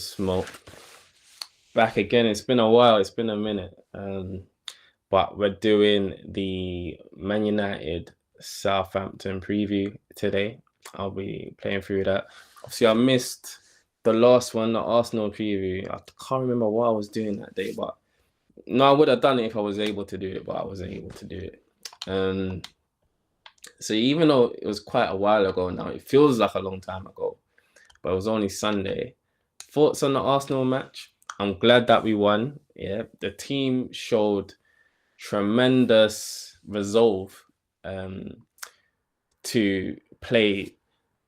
Smoke. Back again. It's been a while. It's been a minute. But we're doing the Man United Southampton preview today. I'll be playing through that. Obviously, I missed the last one, the Arsenal preview. I can't remember what I was doing that day, but no, I would have done it if I was able to do it, but I wasn't able to do it. So even though it was quite a while ago now, it feels like a long time ago, but it was only Sunday. Thoughts on the Arsenal match? I'm glad that we won. Yeah, the team showed tremendous resolve to play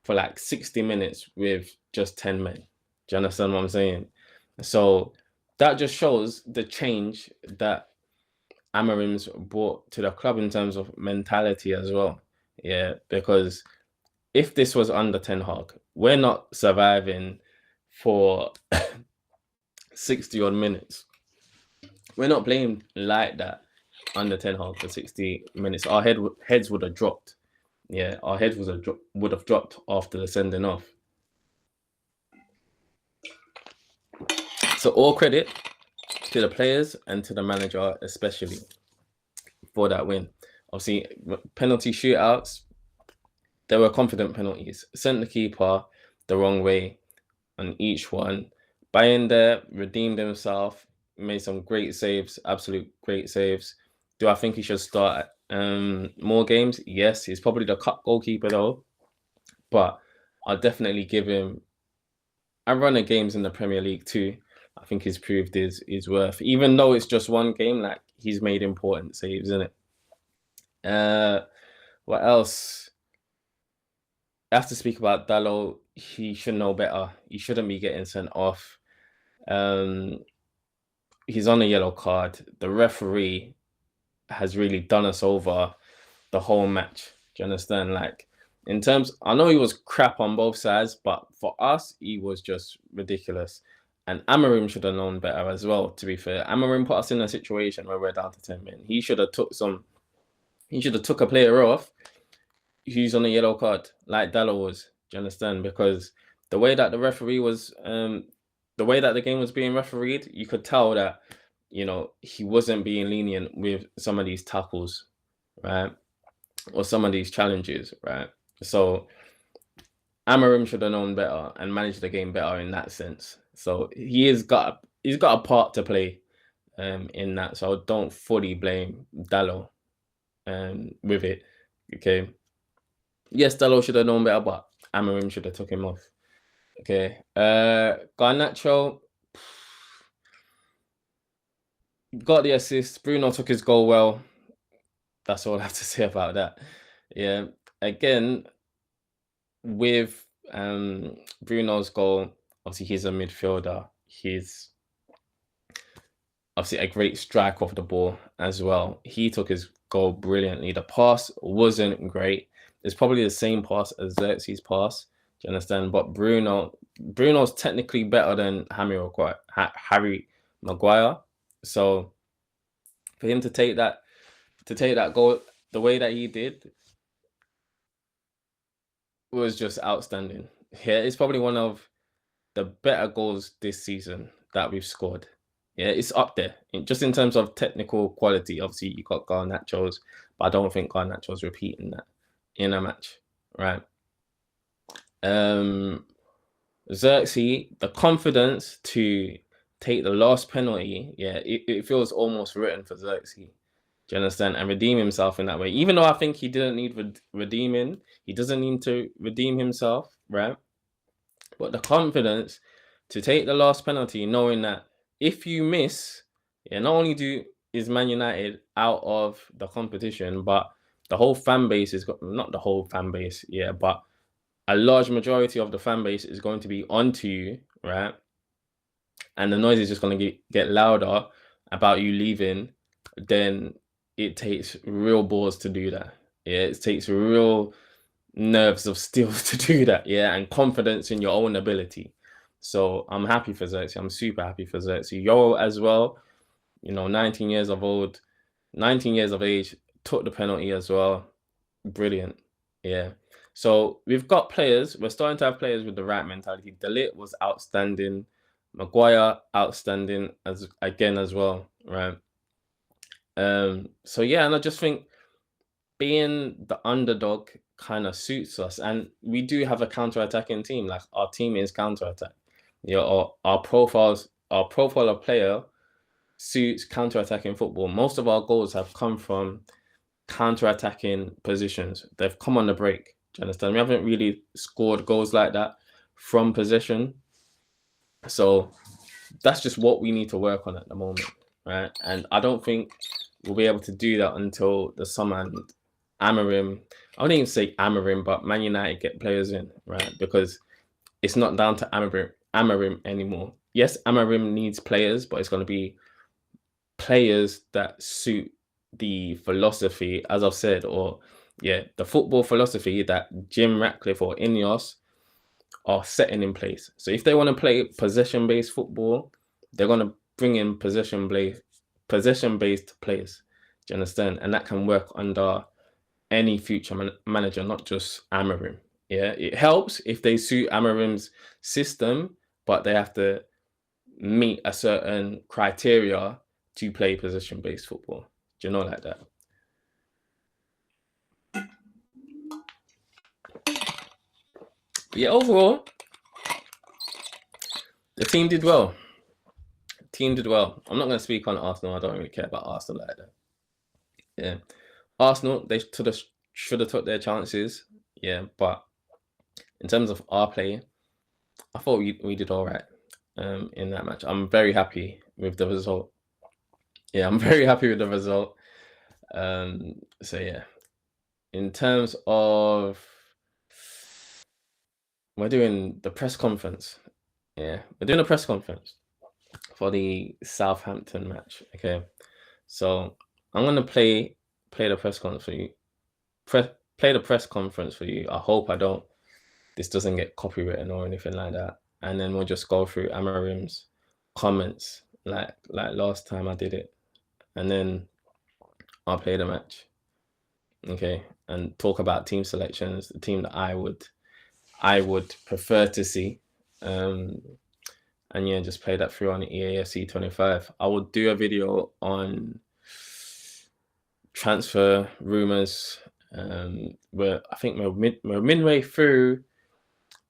for like 60 minutes with just 10 men. Do you understand what I'm saying? So that just shows the change that Amorims brought to the club in terms of mentality as well. Yeah, because if this was under Ten Hag, we're not surviving for 60 odd minutes. We're not playing like that under Ten Hag for 60 minutes. Our heads would have dropped. Yeah, our heads would have dropped after the sending off. So all credit to the players and to the manager, especially for that win. Obviously, penalty shootouts, there were confident penalties. Sent the keeper the wrong way on each one. Bayern redeemed himself, made some great saves, absolute great saves. Do I think he should start more games? Yes, he's probably the cup goalkeeper though, but I'll definitely give him a run of games in the Premier League too. I think he's proved his worth, even though it's just one game. Like, he's made important saves, isn't it? What else? I have to speak about Dalot. He should know better. He shouldn't be getting sent off. He's on a yellow card. The referee has really done us over the whole match. Do you understand? Like, in terms, I know he was crap on both sides, but for us, he was just ridiculous. And Amorim should have known better as well, to be fair. Amorim put us in a situation where we're down to 10 men. He should have took a player off who's on a yellow card, like Dalot was. Do you understand? Because the way that the referee was, the way that the game was being refereed, you could tell that, you know, he wasn't being lenient with some of these tackles, right? Or some of these challenges, right? So Amorim should have known better and managed the game better in that sense. So he's got a part to play in that. So I don't fully blame Dalot with it. Okay. Yes, Dalot should have known better, but Amorim should have took him off. Okay. Garnacho got the assist. Bruno took his goal well. That's all I have to say about that. Yeah. Again, with Bruno's goal, obviously he's a midfielder. He's obviously a great strike off the ball as well. He took his goal brilliantly. The pass wasn't great. It's probably the same pass as Xerxes' pass. Do you understand? But Bruno's technically better than Harry Maguire. So for him to take that goal the way that he did was just outstanding. Yeah, it's probably one of the better goals this season that we've scored. Yeah, it's up there. Just in terms of technical quality, obviously you got Garnacho's, but I don't think Garnacho's repeating that in a match, right? Xerxes, the confidence to take the last penalty, yeah, it feels almost written for Xerxes. Do you understand? And redeem himself in that way. Even though I think he didn't need redeeming, he doesn't need to redeem himself, right? But the confidence to take the last penalty, knowing that if you miss, yeah, not only is Man United out of the competition, but the whole fan base not the whole fan base, yeah, but a large majority of the fan base is going to be onto you, right? And the noise is just going to get louder about you leaving. Then it takes real balls to do that. Yeah, it takes real nerves of steel to do that. Yeah, and confidence in your own ability. So I'm happy for Xerxes. I'm super happy for Xerxes. Yo as well, you know, 19 years of age, took the penalty as well. Brilliant. Yeah. So we've got players. We're starting to have players with the right mentality. De Ligt was outstanding. Maguire, outstanding as well, right? So yeah, and I just think being the underdog kind of suits us, and we do have a counter-attacking team. Like our team is counter-attack. Yeah, our profile of player suits counter-attacking football. Most of our goals have come from counter-attacking positions. They've come on the break. Do you understand? We haven't really scored goals like that from possession. So that's just what we need to work on at the moment, right? And I don't think we'll be able to do that until the summer. And Amorim, I wouldn't even say Amorim, but Man United get players in, right? Because it's not down to Amorim anymore. Yes, Amorim needs players, but it's going to be players that suit the philosophy, as I've said, or the football philosophy that Jim Ratcliffe or Ineos are setting in place. So if they want to play possession-based football, they're going to bring in possession-based players. Do you understand? And that can work under any future manager, not just Amorim. Yeah, it helps if they suit Amorim's system, but they have to meet a certain criteria to play possession-based football. Do you know, like that? Yeah, overall, the team did well. I'm not going to speak on Arsenal. I don't really care about Arsenal like that. Yeah, Arsenal, they should have took their chances. Yeah, but in terms of our play, I thought we did all right in that match. I'm very happy with the result. Yeah, I'm very happy with the result. So yeah, in terms of we're doing the press conference. Yeah, we're doing a press conference for the Southampton match. Okay, so I'm gonna play the press conference for you. Play the press conference for you. I hope this doesn't get copywritten or anything like that. And then we'll just go through Amorim's comments like last time I did it, and then I'll play the match. Okay, and talk about team selections, the team that I would prefer to see. And yeah, just play that through on the EAFC 25. I will do a video on transfer rumors. I think we're midway through.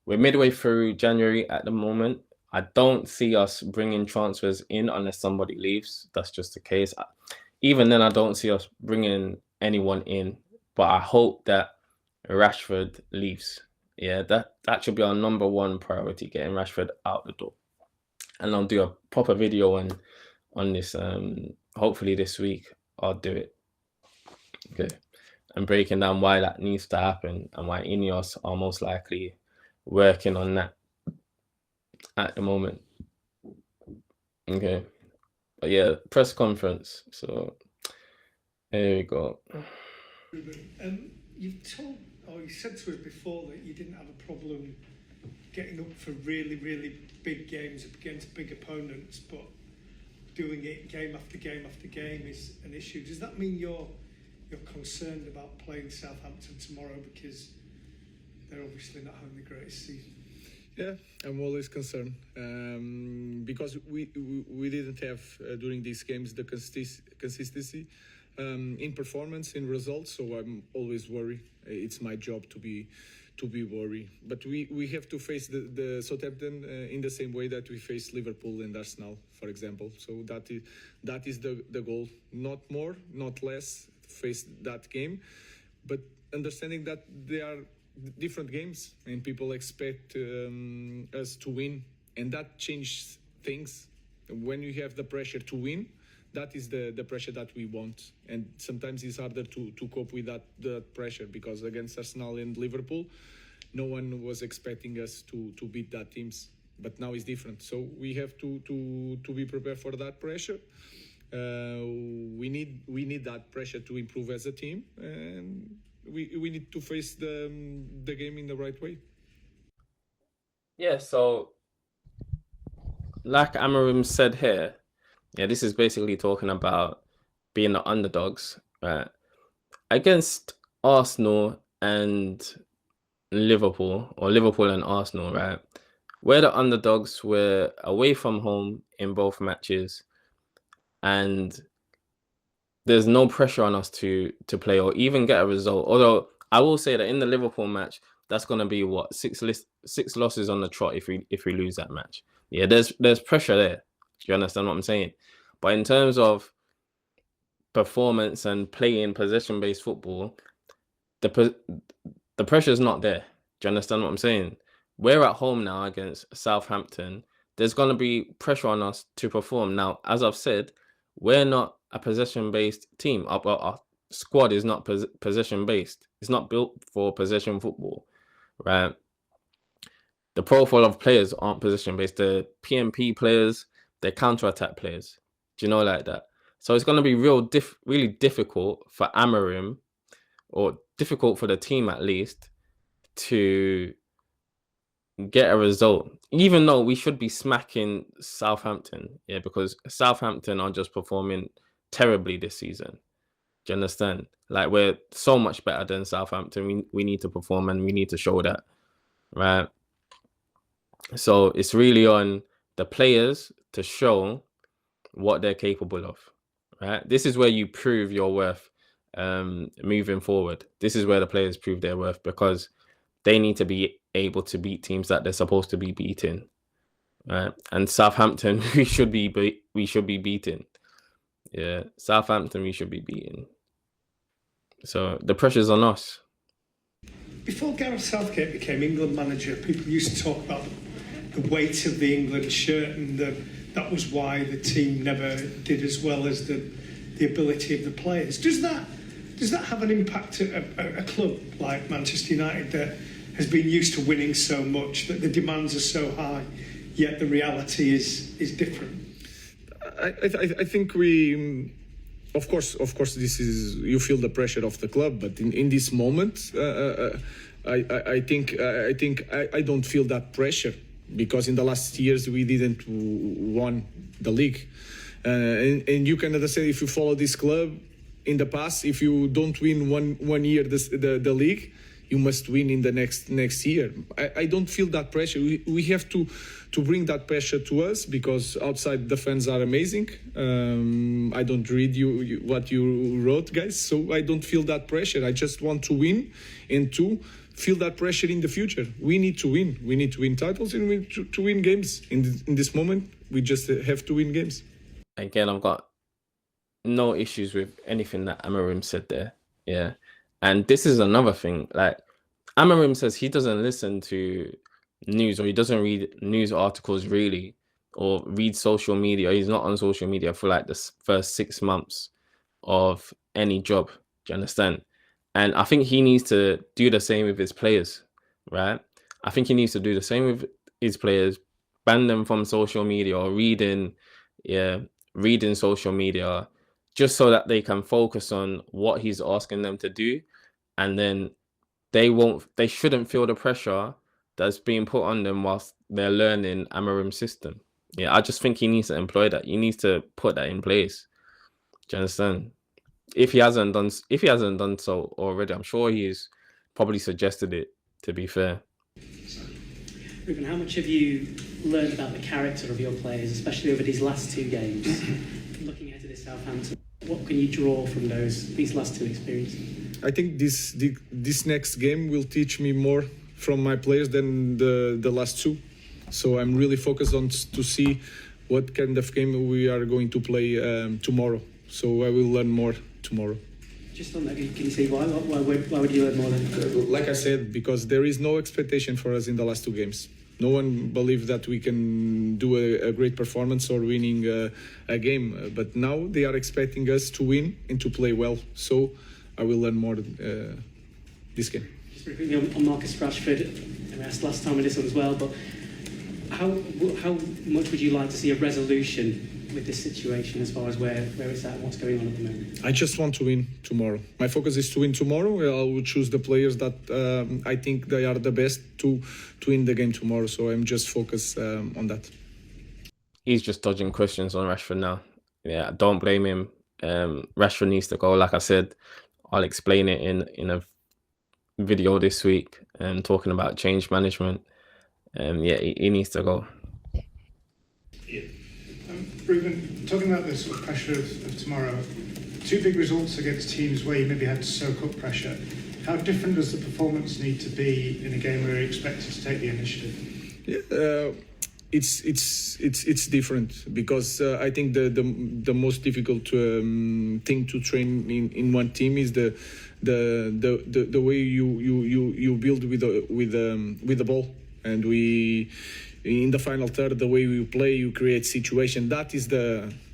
We're midway through January at the moment. I don't see us bringing transfers in unless somebody leaves. That's just the case. Even then, I don't see us bringing anyone in. But I hope that Rashford leaves. Yeah, that should be our number one priority, getting Rashford out the door. And I'll do a proper video on this. Hopefully this week I'll do it. Okay, and breaking down why that needs to happen and why Ineos are most likely working on that at the moment. Okay, but yeah, press conference. So there we go. You said to us before that you didn't have a problem getting up for really, really big games against big opponents, but doing it game after game after game is an issue. Does that mean you're concerned about playing Southampton tomorrow because they're obviously not having the greatest season? Yeah, I'm always concerned because we didn't have during these games the consistency in performance, in results. So I'm always worried. It's my job to be worried. But we have to face the Southampton in the same way that we face Liverpool and Arsenal, for example. So that is the goal. Not more, not less. Face that game, but understanding that they are different games and people expect us to win, and that changes things. When you have the pressure to win, that is the pressure that we want, and sometimes it's harder to cope with that pressure, because against Arsenal and Liverpool no one was expecting us to beat that teams, but now it's different. So we have to be prepared for that pressure. We need that pressure to improve as a team, and we need to face the game in the right way. Yeah, so like Amorim said here, yeah, this is basically talking about being the underdogs, right? Against Arsenal and Liverpool, or Liverpool and Arsenal, right? we're the underdogs. We're away from home in both matches, and there's no pressure on us to play or even get a result. Although I will say that in the Liverpool match, that's gonna be what, six losses on the trot if we lose that match. Yeah, there's pressure there. Do you understand what I'm saying? But in terms of performance and playing possession-based football, the pressure's not there. Do you understand what I'm saying? We're at home now against Southampton. There's going to be pressure on us to perform. Now, as I've said, we're not a possession-based team. Our squad is not possession-based. It's not built for possession football, right? The profile of players aren't possession-based. The PMP players, they're counter-attack players. Do you know, like that? So it's going to be really difficult for Amorim, or difficult for the team at least, to get a result, even though we should be smacking Southampton. Yeah, because Southampton are just performing terribly this season. Do you understand? Like, we're so much better than Southampton. We need to perform, and we need to show that, right? So it's really on the players to show what they're capable of, right? This is where you prove your worth moving forward. This is where the players prove their worth, because they need to be able to beat teams that they're supposed to be beating, right? And Southampton, we should be beating. Yeah, Southampton, we should be beating. So the pressure's on us. Before Gareth Southgate became England manager, people used to talk about the weight of the England shirt, and that was why the team never did as well as the ability of the players. Does that have an impact at a club like Manchester United that has been used to winning so much, that the demands are so high, yet the reality is different? I think we, of course, this is, you feel the pressure of the club, but in this moment, I think I don't feel that pressure, because in the last years we didn't won the league, and you can understand, if you follow this club in the past, if you don't win one year the league, you must win in the next year. I don't feel that pressure. We have to bring that pressure to us, because outside the fans are amazing. I don't read what you wrote, guys, so I don't feel that pressure. I just want to win, and to feel that pressure in the future. We need to win. We need to win titles, and we need to win games. In this moment, we just have to win games. Again, I've got no issues with anything that Amorim said there. Yeah. And this is another thing. Like, Amorim says he doesn't listen to news, or he doesn't read news articles really, or read social media. He's not on social media for like the first 6 months of any job. Do you understand? And I think he needs to do the same with his players, right? I think he needs to do the same with his players, ban them from social media, or reading social media, just so that they can focus on what he's asking them to do. And then they shouldn't feel the pressure that's being put on them whilst they're learning Amorim's system. Yeah, I just think he needs to employ that. He needs to put that in place. Do you understand? If he hasn't done so already, I'm sure he's probably suggested it, to be fair. Ruben, how much have you learned about the character of your players, especially over these last 2 games? Looking ahead to this Southampton, what can you draw from these last 2 experiences? I think this next game will teach me more from my players than the last 2. So I'm really focused on to see what kind of game we are going to play tomorrow. So I will learn more tomorrow. Just on that, can you say why? Why would you learn more than? Like I said, because there is no expectation for us in the last 2 games. No one believed that we can do a great performance or winning a game. But now they are expecting us to win and to play well. So I will learn more this game. Just briefly on Marcus Rashford, I asked last time with this one as well, but how much would you like to see a resolution with this situation, as far as where it's at and what's going on at the moment? I just want to win tomorrow. My focus is to win tomorrow. I will choose the players that I think they are the best to win the game tomorrow. So I'm just focused on that. He's just dodging questions on Rashford now. Yeah, don't blame him. Rashford needs to go. Like I said, I'll explain it in a video this week, talking about change management. yeah, he needs to go. Ruben, talking about the sort of pressure of tomorrow, two big results against teams where you maybe had to soak up pressure. How different does the performance need to be in a game where you're expected to take the initiative? Yeah, it's different because I think the most difficult thing to train in one team is the way you build with the ball, and we in the final third, the way we play, you create situation. That is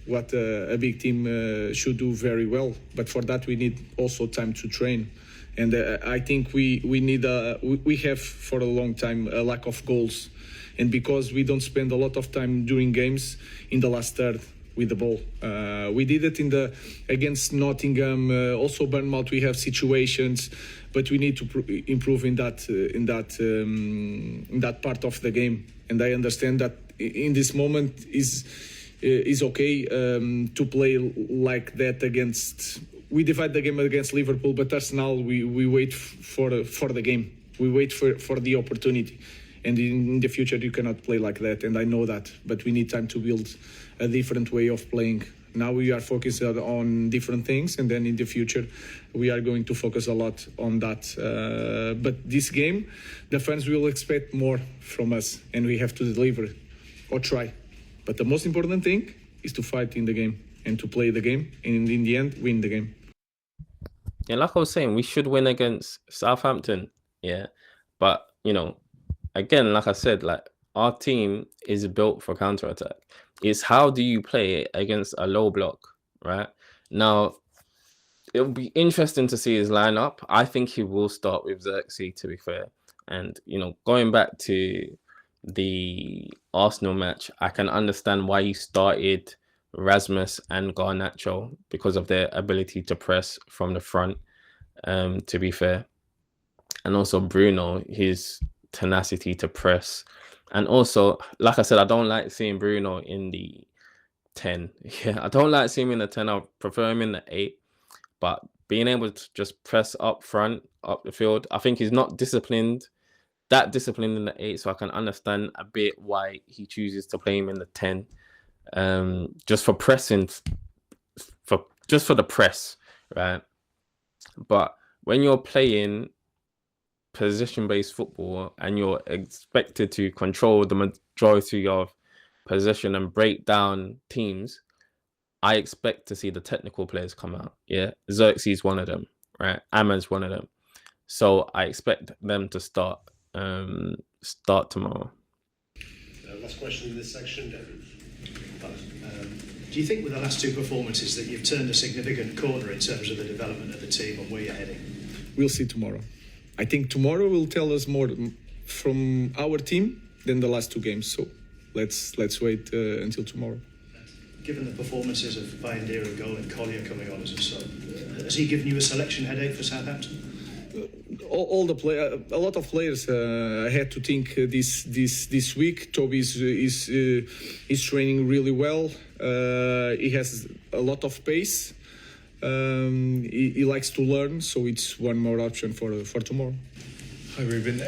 what a big team should do very well. But for that, we need also time to train. And I think we have for a long time a lack of goals, and because we don't spend a lot of time during games in the last third with the ball. We did it against Nottingham, also Bournemouth. We have situations, but we need to improve in that part of the game. And I understand that in this moment is okay to play like that against. We divide the game against Liverpool, but Arsenal we wait for the game. We wait for the opportunity, and in the future you cannot play like that. And I know that, but we need time to build a different way of playing. Now we are focused on different things, and then in the future we are going to focus a lot on that. But this game, the fans will expect more from us, and we have to deliver or try. But the most important thing is to fight in the game and to play the game, and in the end win the game. Yeah, like I was saying, we should win against Southampton. Yeah, but again, like I said, like our team is built for counter-attack. It's how do you play against a low block, right? Now, it'll be interesting to see his lineup. I think he will start with Xerxes, to be fair. And going back to the Arsenal match, I can understand why he started Rasmus and Garnacho because of their ability to press from the front, to be fair. And also Bruno, his tenacity to press. And also, like I said, I don't like seeing Bruno in the 10. Yeah, I don't like seeing him in the 10. I prefer him in the 8. But being able to just press up front, up the field, I think he's not disciplined in the 8. So I can understand a bit why he chooses to play him in the 10. Just for pressing, for the press, right? But when you're playing position-based football and you're expected to control the majority of possession and break down teams, I expect to see the technical players come out. Yeah, Xerxes is one of them, right? Ahmed's one of them. So I expect them to start tomorrow. Last question in this section, David. Do you think with the last two performances that you've turned a significant corner in terms of the development of the team and where you're heading? We'll see tomorrow. I think tomorrow will tell us more from our team than the last two games. So let's wait until tomorrow. Given the performances of Bayandera goal and Collier coming on as a sub, has he given you a selection headache for Southampton? A lot of players had to think this week. Toby is training really well. He has a lot of pace. He likes to learn, so it's one more option for tomorrow. Hi Ruben.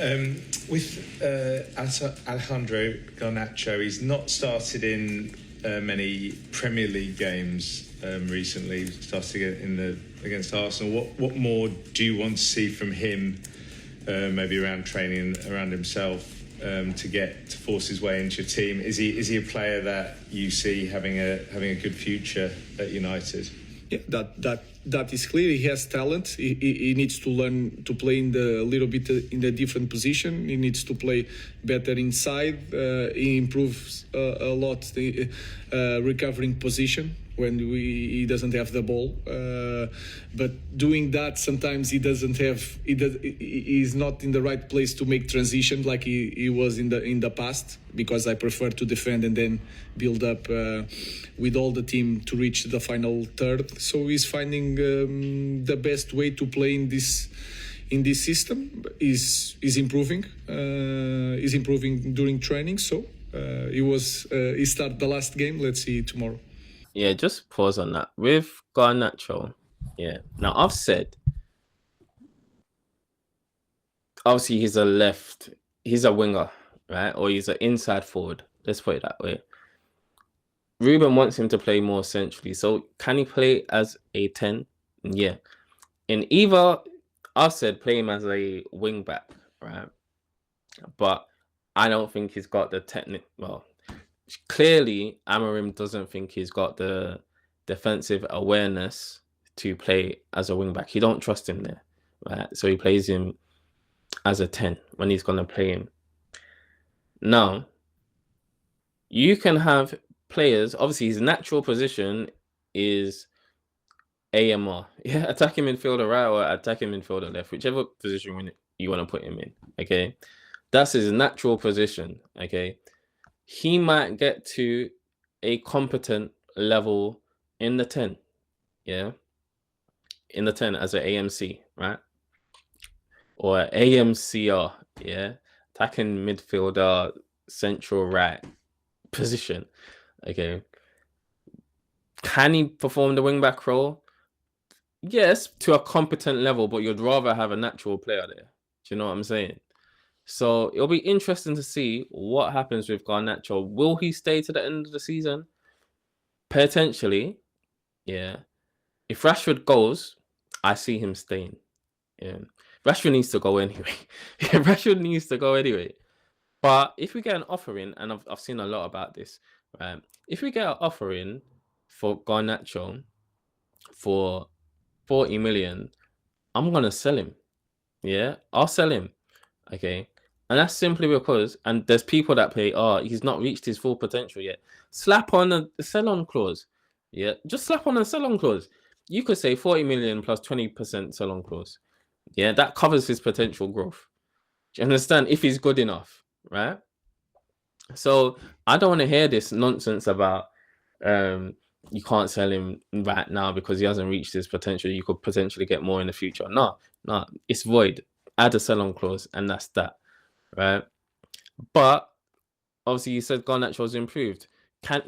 With Alejandro Garnacho, he's not started in many Premier League games recently. Started against Arsenal. What more do you want to see from him? Maybe around training, around himself, to force his way into your team. Is he a player that you see having a good future at United? Yeah, that is clear. He has talent. He needs to learn to play in a different position. He needs to play better inside. He improves a lot the recovering position when he doesn't have the ball. But doing that, sometimes he's not in the right place to make transition like he was in the past, because I prefer to defend and then build up with all the team to reach the final third. So he's finding the best way to play in this system. Is improving. Is improving during training. So he started the last game. Let's see tomorrow. Yeah, just pause on that. With Garnacho, yeah. Now, I've said, obviously, he's a winger, right? Or he's an inside forward. Let's put it that way. Ruben wants him to play more centrally. So can he play as a 10? Yeah. In either, I've said play him as a wing back, right? But I don't think he's got the technique. Well, clearly, Amorim doesn't think he's got the defensive awareness to play as a wing back. He don't trust him there, right? So he plays him as a 10 when he's going to play him. Now, you can have players, obviously his natural position is AMR. Yeah, attacking midfielder right or attacking midfielder left, whichever position you want to put him in, okay? That's his natural position, okay? He might get to a competent level in the 10, yeah? In the 10 as an AMC, right? Or AMCR, yeah? Attacking midfielder, central right position, okay? Can he perform the wing-back role? Yes, to a competent level, but you'd rather have a natural player there. Do you know what I'm saying? So it'll be interesting to see what happens with Garnacho. Will he stay to the end of the season? Potentially, yeah. If Rashford goes, I see him staying. Yeah. Rashford needs to go anyway. Rashford needs to go anyway. But if we get an offer in, and I've seen a lot about this, right? If we get an offer in for Garnacho for 40 million, I'm going to sell him. Yeah, I'll sell him. Okay. And that's simply because, and there's people that pay, he's not reached his full potential yet. Slap on a sell-on clause. Yeah, just slap on a sell-on clause. You could say 40 million plus 20% sell-on clause. Yeah, that covers his potential growth. Do you understand? If he's good enough, right? So I don't want to hear this nonsense about you can't sell him right now because he hasn't reached his potential. You could potentially get more in the future. No, it's void. Add a sell-on clause, and that's that, right? But obviously, you said Garnacho's improved.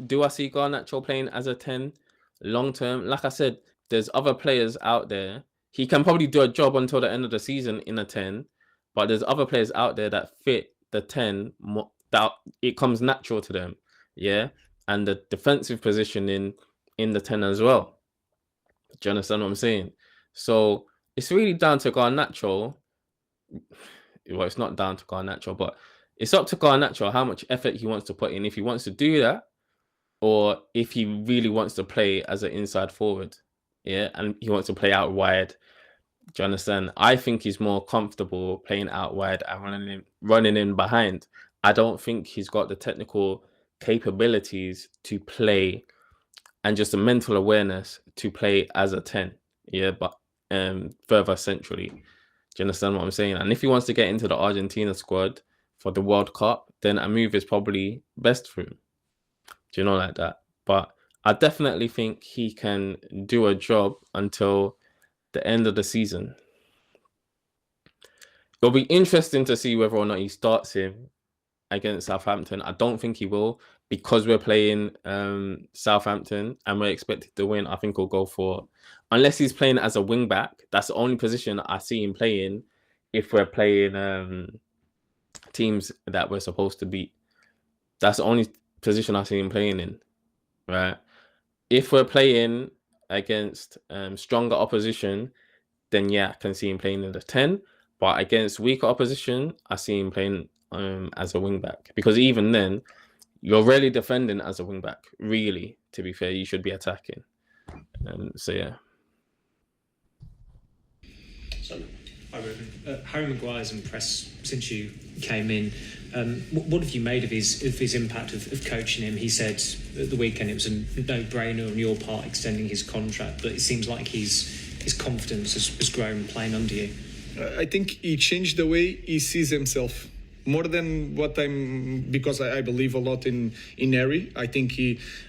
Do I see Garnacho playing as a 10 long term? Like I said, there's other players out there. He can probably do a job until the end of the season in a 10, but there's other players out there that fit the 10 more, that it comes natural to them, yeah, and the defensive positioning in the 10 as well. Do you understand what I'm saying? So it's really down to Garnacho. Well, it's not down to Garnacho, but it's up to Garnacho how much effort he wants to put in, if he wants to do that, or if he really wants to play as an inside forward, yeah, and he wants to play out wide. Do you understand? I think he's more comfortable playing out wide and running in behind. I don't think he's got the technical capabilities to play and just the mental awareness to play as a 10, yeah, but further centrally. Do you understand what I'm saying? And if he wants to get into the Argentina squad for the World Cup, then a move is probably best for him. Do you know, like that? But I definitely think he can do a job until the end of the season. It'll be interesting to see whether or not he starts him against Southampton. I don't think he will, because we're playing Southampton and we're expected to win. I think he'll go for, unless he's playing as a wing back. That's the only position I see him playing if we're playing teams that we're supposed to beat. That's the only position I see him playing in, right? If we're playing against stronger opposition, then yeah, I can see him playing in the 10. But against weaker opposition, I see him playing as a wing back, because even then, you're rarely defending as a wing back. Really, to be fair, you should be attacking. So yeah. Hi, Ruben. Harry Maguire's impressed since you came in. What have you made of his impact of coaching him? He said at the weekend it was a no-brainer on your part extending his contract, but it seems like his confidence has grown playing under you. I think he changed the way he sees himself. More than what because I believe a lot in Harry. I think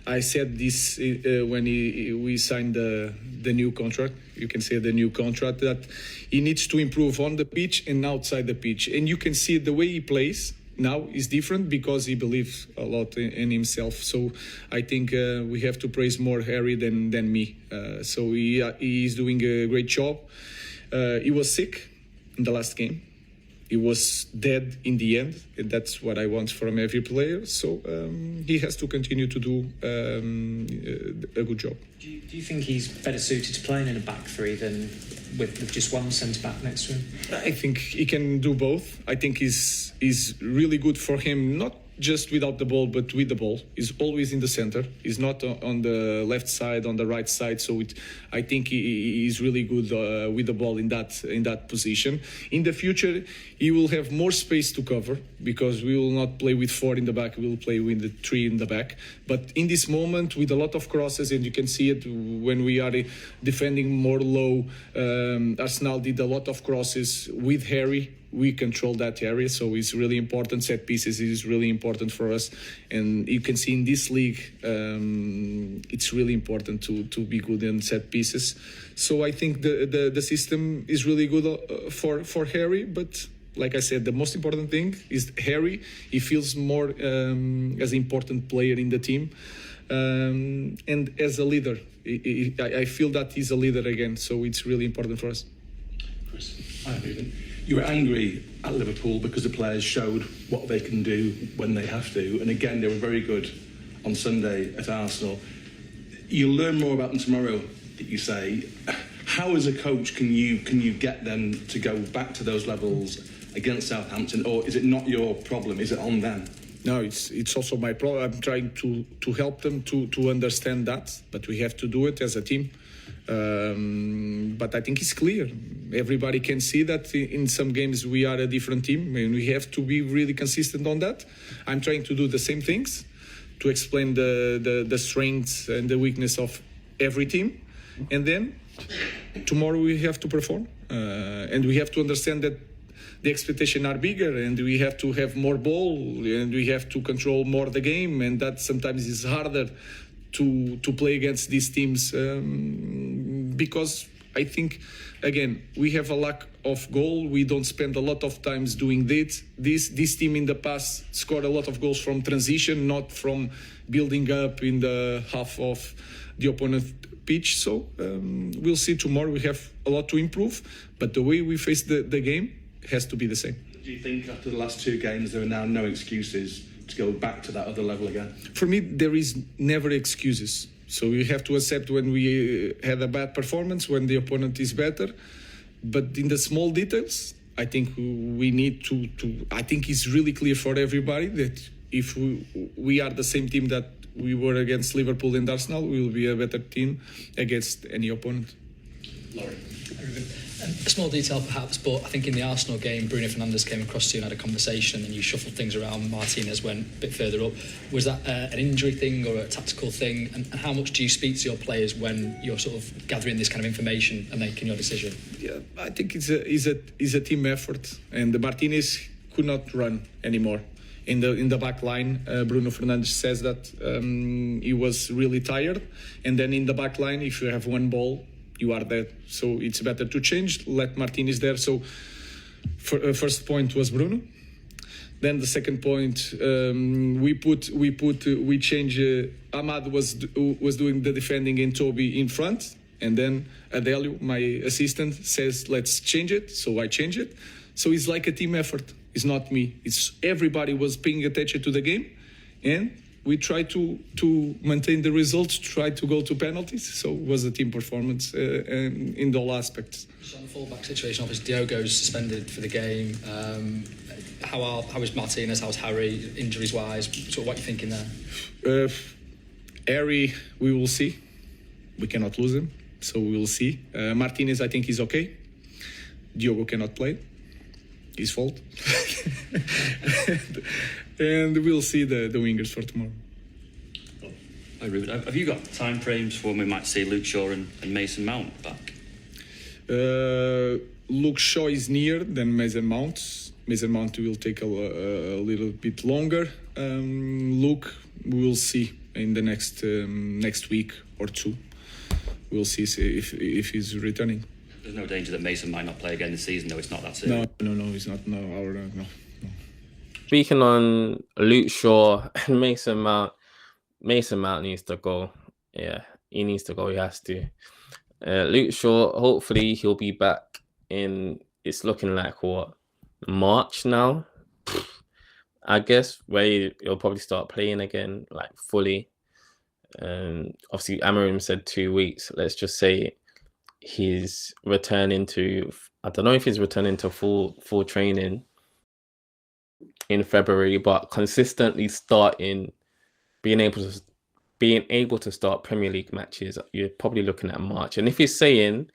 I said this when we signed the new contract. You can say the new contract, that he needs to improve on the pitch and outside the pitch. And you can see the way he plays now is different because he believes a lot in himself. So I think we have to praise more Harry than me. So he is doing a great job. He was sick in the last game. he was dead in the end, and that's what I want from every player. So he has to continue to do a good job. Do you think he's better suited to playing in a back three than with just one centre back next to him? I think he can do both. I think is really good for him, not just without the ball, but with the ball. He's always in the center. He's not on the left side, on the right side. So I think he is really good with the ball in that position. In the future, he will have more space to cover because we will not play with 4 in the back. We will play with the 3 in the back. But in this moment, with a lot of crosses, and you can see it when we are defending more low, Arsenal did a lot of crosses with Harry. We control that area, so it's really important. Set pieces is really important for us, and you can see in this league, it's really important to be good in set pieces. So I think the system is really good for Harry, but like I said, the most important thing is Harry. He feels more as an important player in the team, and as a leader. I feel that he's a leader again, so it's really important for us. Chris, hi, Ruben. You were angry at Liverpool because the players showed what they can do when they have to, and again they were very good on Sunday at Arsenal. You'll learn more about them tomorrow, that you say. How, as a coach, can you get them to go back to those levels against Southampton, or is it not your problem? Is it on them? No, it's also my problem. I'm trying to help them to understand that, but we have to do it as a team. But I think it's clear. Everybody can see that in some games we are a different team, and we have to be really consistent on that. I'm trying to do the same things to explain the strengths and the weakness of every team, and then tomorrow we have to perform, and we have to understand that the expectations are bigger, and we have to have more ball, and we have to control more the game, and that sometimes is harder to play against these teams because I think, again, we have a lack of goal. We don't spend a lot of times doing this. This team in the past scored a lot of goals from transition, not from building up in the half of the opponent pitch. So we'll see tomorrow. We have a lot to improve, but the way we face the game has to be the same. Do you think after the last 2 games there are now no excuses to go back to that other level again? For me, there is never excuses. So we have to accept when we had a bad performance, when the opponent is better. But in the small details, I think we need to I think it's really clear for everybody that if we are the same team that we were against Liverpool and Arsenal, we will be a better team against any opponent. Laurie. A small detail perhaps, but I think in the Arsenal game, Bruno Fernandes came across to you and had a conversation, and you shuffled things around. Martinez went a bit further up. Was that an injury thing or a tactical thing? And how much do you speak to your players when you're sort of gathering this kind of information and making your decision? Yeah, I think it's a team effort, and the Martinez could not run anymore. In the back line, Bruno Fernandes says that he was really tired, and then in the back line, if you have one ball, you are there. So it's better to change, let Martinez there. So first point was Bruno. Then the second point, we change. Ahmad was doing the defending and Toby in front, and then Adelio, my assistant, says let's change it. So I change it. So it's like a team effort. It's not me. It's everybody was paying attention to the game, and we try to maintain the results, try to go to penalties. So it was a team performance in all aspects. Just on the full-back situation, obviously Diogo's suspended for the game. How is Martinez? How's Harry, injuries-wise? So what are you thinking there? Harry, we will see. We cannot lose him, so we will see. Martinez, I think he's okay. Diogo cannot play. His fault. And we'll see the wingers for tomorrow. Hi, Ruben. Have you got time frames for when we might see Luke Shaw and Mason Mount back? Luke Shaw is near than Mason Mount. Mason Mount will take a little bit longer. Luke, we will see in the next week or 2. We'll see if he's returning. There's no danger that Mason might not play again this season, though. It's not that serious. No, he's not. No. Speaking on Luke Shaw and Mason Mount needs to go. Yeah, he needs to go. He has to. Luke Shaw, hopefully he'll be back in. It's looking like March now, I guess, where he'll probably start playing again, like fully. Obviously, Amorims said 2 weeks. Let's just say he's returning to. I don't know if he's returning to full training in February, but consistently starting, being able to start Premier League matches, you're probably looking at March. And if he's saying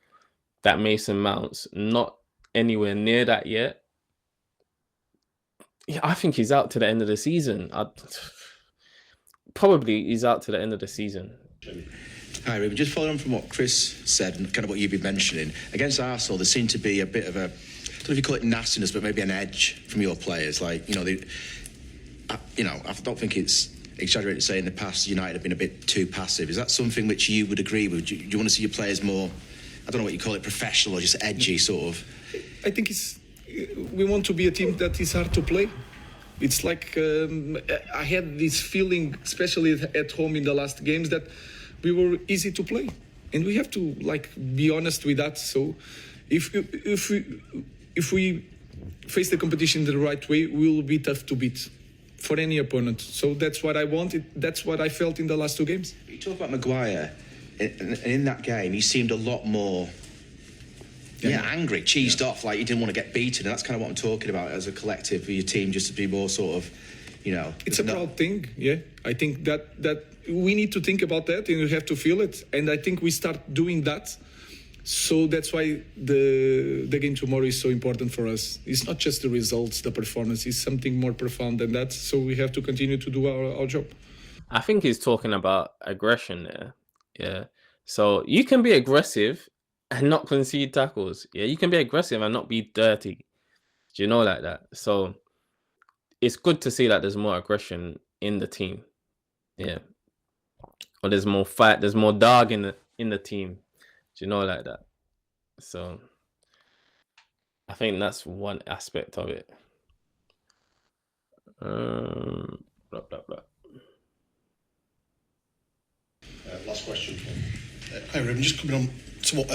that Mason Mount's not anywhere near that yet, yeah, I think he's out to the end of the season. Probably he's out to the end of the season. Hi, Ruben. Just following on from what Chris said and kind of what you've been mentioning, against Arsenal, there seemed to be a bit of a, I don't know if you call it nastiness, but maybe an edge from your players. Like, I don't think it's exaggerated to say in the past United have been a bit too passive. Is that something which you would agree with? Do you want to see your players more, I don't know what you call it, professional or just edgy, sort of? I think we want to be a team that is hard to play. It's like I had this feeling, especially at home in the last games, that we were easy to play, and we have to be honest with that. So, if we face the competition the right way, we will be tough to beat for any opponent. So that's what I wanted. That's what I felt in the last 2 games. You talk about Maguire, and in that game, he seemed a lot more. Angry, cheesed off, like he didn't want to get beaten, and that's kind of what I'm talking about as a collective for your team, just to be more sort of, It's a proud thing, yeah. I think that we need to think about that, and we have to feel it, and I think we start doing that. So that's why the game tomorrow is so important for us. It's not just the results, the performance, it's something more profound than that. So we have to continue to do our job. I think he's talking about aggression there. Yeah. So you can be aggressive and not concede tackles. Yeah, you can be aggressive and not be dirty. Do you know like that? So it's good to see that there's more aggression in the team. Yeah. Or there's more fight, there's more dog in the team. Do you know like that? So I think that's one aspect of it. Blah, blah, blah. Last question. Hi, Ruben. Just coming on to what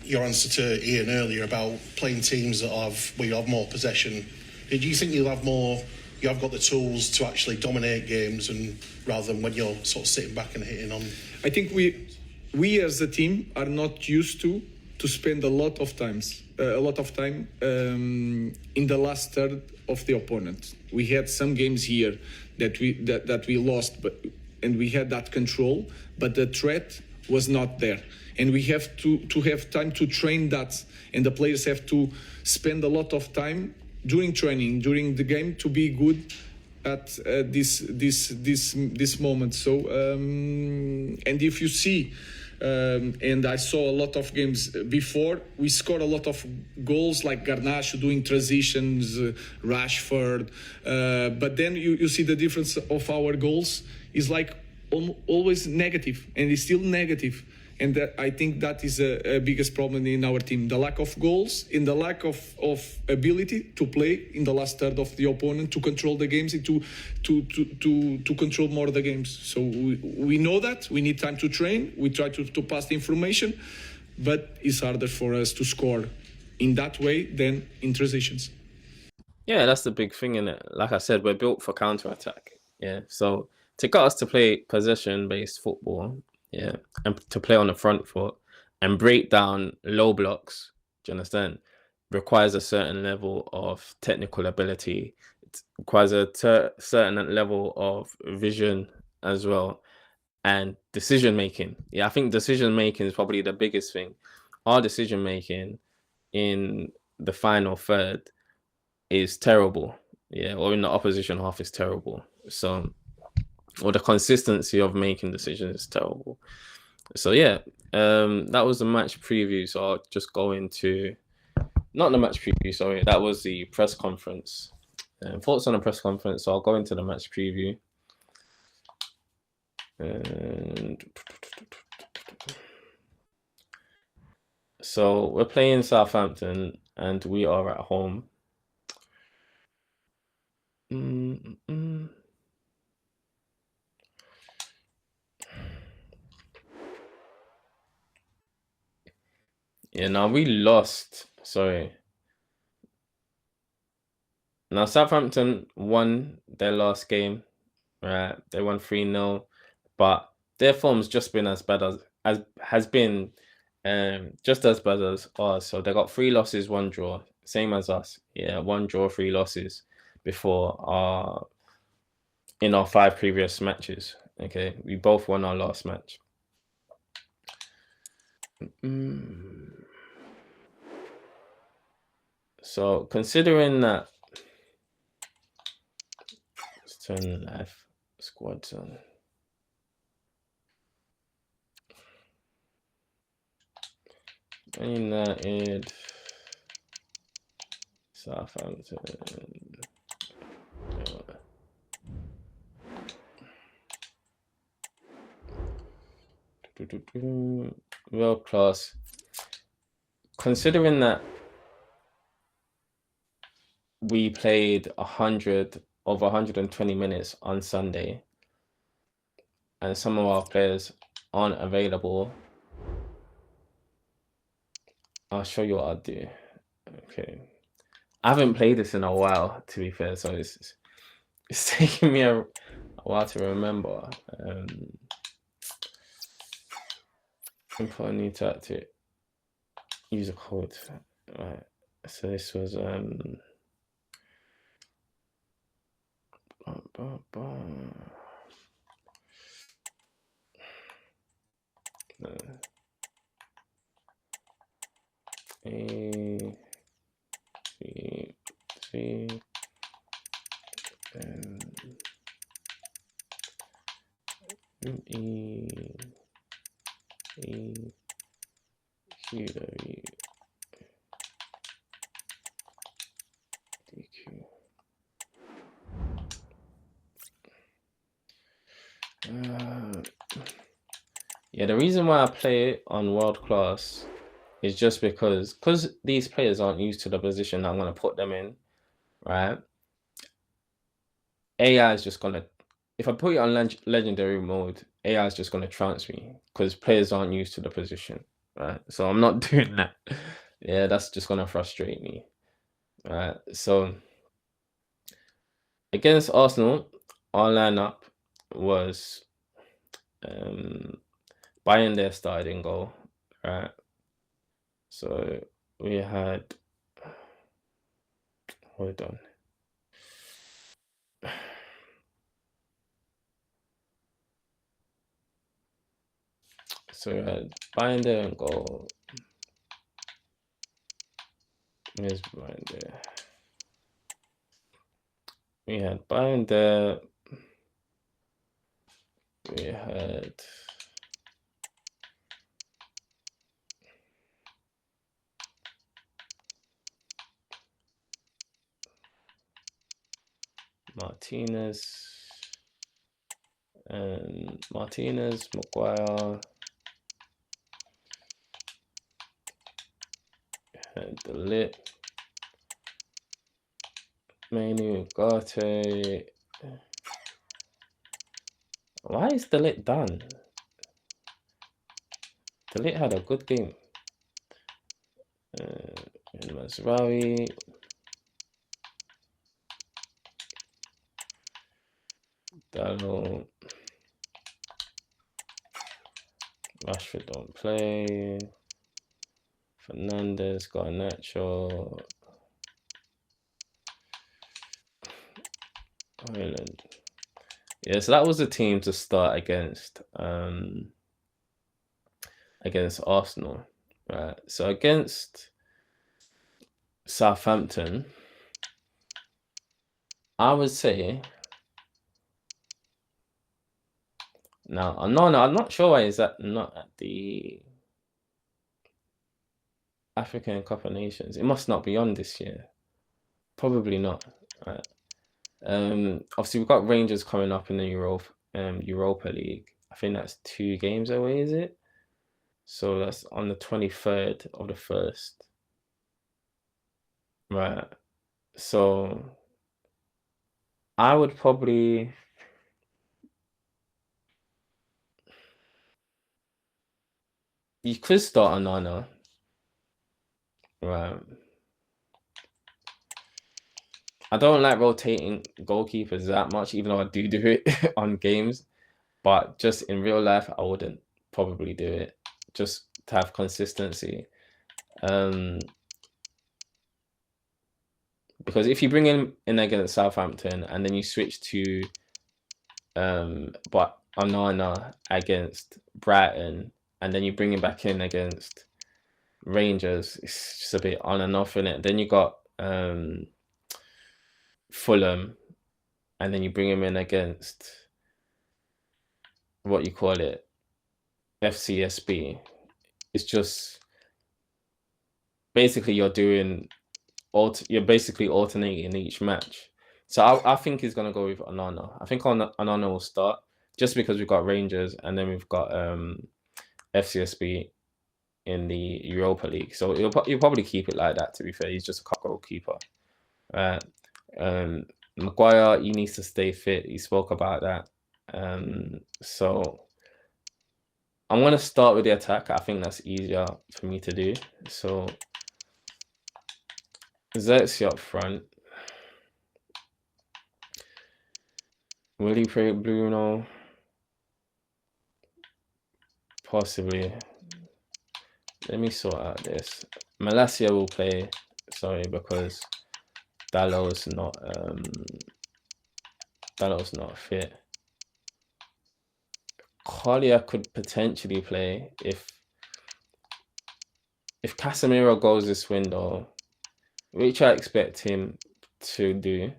your answer to Ian earlier about playing teams where you have more possession. Do you think you have got the tools to actually dominate games, and rather than when you're sort of sitting back and hitting on? I think we as a team are not used to spend a lot of time in the last third of the opponent. We had some games here that we lost, and we had that control, but the threat was not there. And we have to have time to train that, and the players have to spend a lot of time during training, during the game, to be good at this moment. So and if you see, and I saw a lot of games before, we scored a lot of goals like Garnacho doing transitions, Rashford, but then you see the difference of our goals is like always negative, and it's still negative. And I think that is a biggest problem in our team: the lack of goals, in the lack of ability to play in the last third of the opponent, to control the games, and to control more the games. So we know that we need time to train. We try to pass the information, but it's harder for us to score in that way than in transitions. Yeah, that's the big thing in it. Like I said, we're built for counter-attack. Yeah, so to get us to play possession-based football, yeah, and to play on the front foot and break down low blocks, do you understand, requires a certain level of technical ability. It requires a certain level of vision as well, and decision making. Yeah, I think decision making is probably the biggest thing. Our decision making in the final third is terrible. Yeah, or in the opposition half is terrible. So, or the consistency of making decisions is terrible. So yeah, that was the match preview. So I'll just go into, not the match preview, sorry, that was the press conference. Thoughts on the press conference. So I'll go into the match preview. And so we're playing Southampton and we are at home. Yeah, now we lost. Sorry. Now Southampton won their last game, right? They won 3-0, but their form's just been as bad as has been just as bad as ours. So they got 3 losses, 1 draw, same as us. Yeah, 1 draw, 3 losses before in our 5 previous matches. Okay, we both won our last match. So considering that, let's turn live squads on. United, Southampton. World class. Considering that we played 120 minutes on Sunday, and some of our players aren't available, I'll show you what I'll do. Okay, I haven't played this in a while, to be fair, so it's taking me a while to remember. Import a new tactic. Use a code. Right. So this was A B C E Q W D Q. Yeah, the reason why I play it on world class is just because these players aren't used to the position I'm going to put them in, right? AI is just going to, if I put it on legendary mode, AI is just going to trounce me because players aren't used to the position, right? So I'm not doing that. Yeah, that's just going to frustrate me, right? So against Arsenal, our lineup was Bayern there started in goal, right? So we had, hold on. So we had Bayern there in goal. Where's Bayern there? We had Bayern there. We had Martinez, Maguire, and De Ligt, Manu, Ugarte. Why is De Ligt done? De Ligt had a good game. And Masraoui. Dallo. Rashford don't play. Fernandez, Garnacho. Ireland. Yeah, so that was the team to start against Arsenal. Right. So against Southampton, I would say no, I'm not sure why is that not at the African Cup of Nations. It must not be on this year. Probably not. Right. Obviously we've got Rangers coming up in the Europa League. I think that's 2 games away, is it? So that's on the 23rd of the 1st. Right. So I would probably you could start Onana. Right. I don't like rotating goalkeepers that much, even though I do it on games. But just in real life, I wouldn't probably do it, just to have consistency. Because if you bring him in against Southampton and then you switch to but Onana against Brighton, and then you bring him back in against Rangers, it's just a bit on and off in it. Then you got Fulham, and then you bring him in against what you call it, FCSB. It's just basically you're basically alternating each match. So I think he's gonna go with Onana. I think Onana will start just because we've got Rangers and then we've got FCSB in the Europa League. So you'll probably keep it like that. To be fair, he's just a cup goalkeeper. Maguire, he needs to stay fit. He spoke about that. So I'm gonna start with the attack. I think that's easier for me to do. So Xerxes up front. Will he play Bruno? Possibly. Let me sort out this. Malacia will play, sorry, because Dallow's not fit. Collier could potentially play if Casemiro goes this window, which I expect him to do.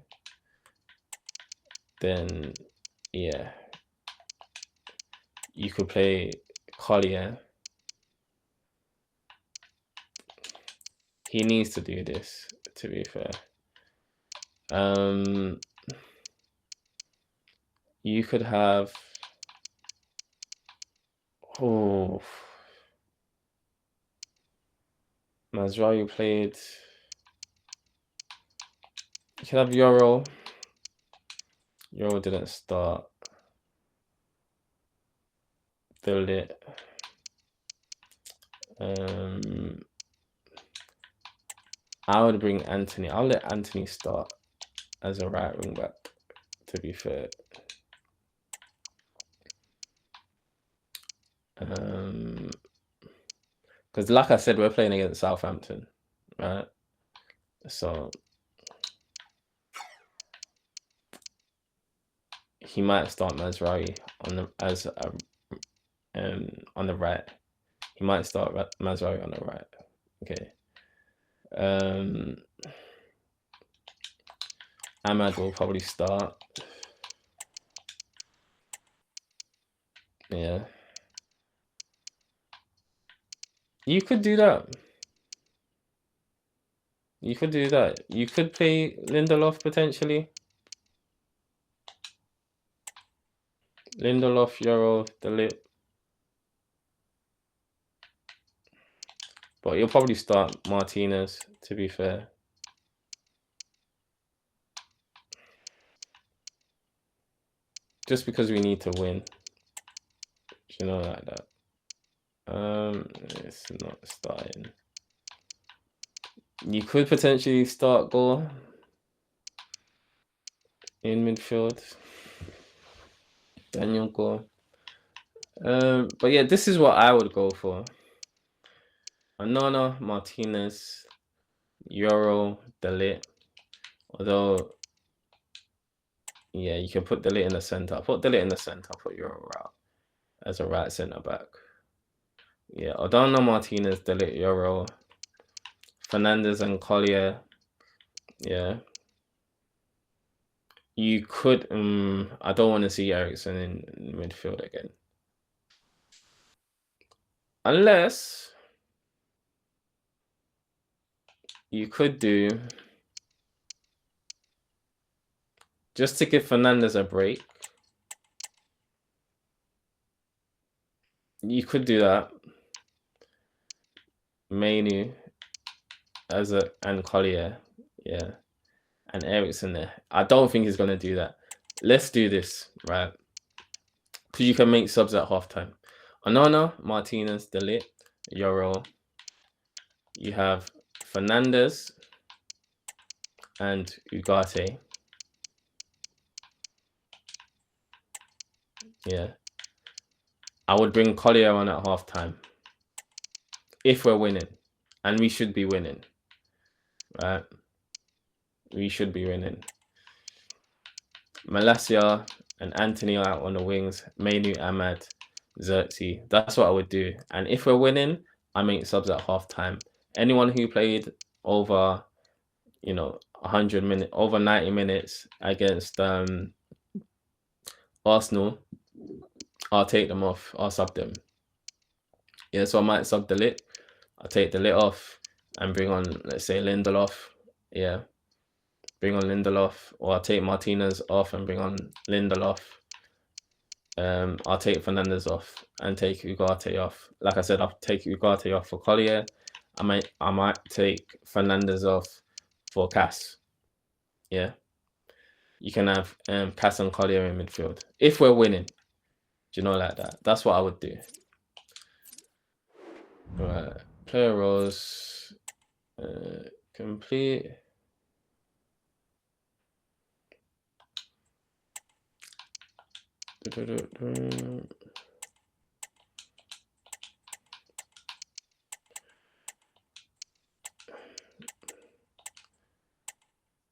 Then yeah, you could play Collier. He needs to do this, to be fair. You could have Mazraoui played. You could have Euro. Euro didn't start. Build it. I would bring Anthony. I'll let Anthony start as a right wing back, to be fair. Because like I said, we're playing against Southampton, right? So he might start Mazraoui on the right. He might start Mazraoui on the right. Okay. Ahmad will probably start. Yeah. You could do that. You could do that. You could play Lindelof potentially. Lindelof, Euro, De Ligt. But you'll probably start Martinez, to be fair. Just because we need to win. You know, like that. It's not starting. You could potentially start Gore in midfield. Daniel Gore. But yeah, this is what I would go for. Onana, Martinez, Euro, De Ligt. Although, yeah, you can put De Ligt in the center. Put De Ligt in the center. Put Euro out as a right center back. Yeah, Onana, Martinez, De Ligt, Euro, Fernandes and Collier. Yeah. You could. I don't want to see Eriksen in midfield again, unless you could do, just to give Fernandes a break. You could do that. Mainu and Collier, yeah, and Eriksen there. I don't think he's gonna do that. Let's do this, right? Because you can make subs at halftime. Onana, Martinez, De Ligt, Euro. You have Fernandes, and Ugarte. Yeah. I would bring Collier on at half time. If we're winning. And we should be winning. Right? We should be winning. Malacia and Anthony out on the wings. Mainu, Ahmad, Xerxes. That's what I would do. And if we're winning, I make subs at half time. Anyone who played over, 100 minutes, over 90 minutes against Arsenal, I'll take them off. I'll sub them. Yeah, so I might sub the lit. I'll take the lit off and bring on, let's say, Lindelof. Yeah. Bring on Lindelof. Or I'll take Martinez off and bring on Lindelof. I'll take Fernandez off and take Ugarte off. Like I said, I'll take Ugarte off for Collier. I might take Fernandez off for Cass. Yeah. You can have Cass and Collier in midfield. If we're winning. Do you know, like that? That's what I would do. Right. Player roles. Complete.